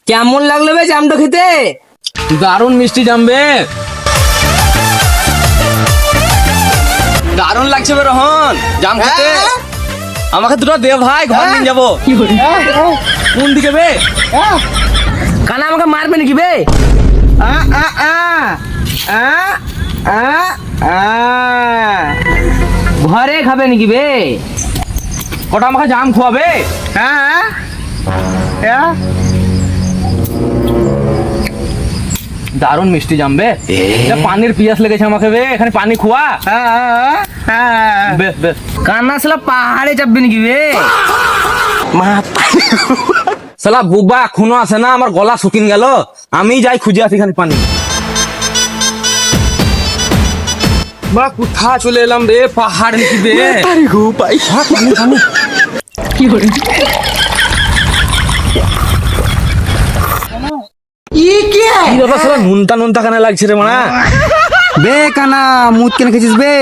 কেমন লাগলো বে জামটা খেতে? দারুণ মিষ্টি জাম বে, দারুণ লাগছে বে রোহন জাম খেতে। আমাকে দুটো দে ভাই, ঘর নিয়ে যাবো। কোন দিকে বে? কানা আমাকে মারবে নাকি বে? ঘরে খাবে নাকি বে? কটা আমাকে জাম খোয়াবে? দারুণ মিষ্টি জাম বে, পানির পিয়াস লেগেছে আমাকে বে, এখানে পানি খোয়া। বেশ বেশ। কানা শালা পাহাড়ে চাপবে নাকি বে? শালা বুবা এখনো আছে না, আমার গলা শুকিন গেল, আমি যাই খুঁজে আসি এখানে পানি। বা কোথা চলে এলাম রে, পাহাড় নাকি বে? পানি পানি। কি করে? কি ব্যাপার শালা নুনতা নুনতা কেন লাগছে রে মানা? বে কানা মুত কেন খেছিস বে?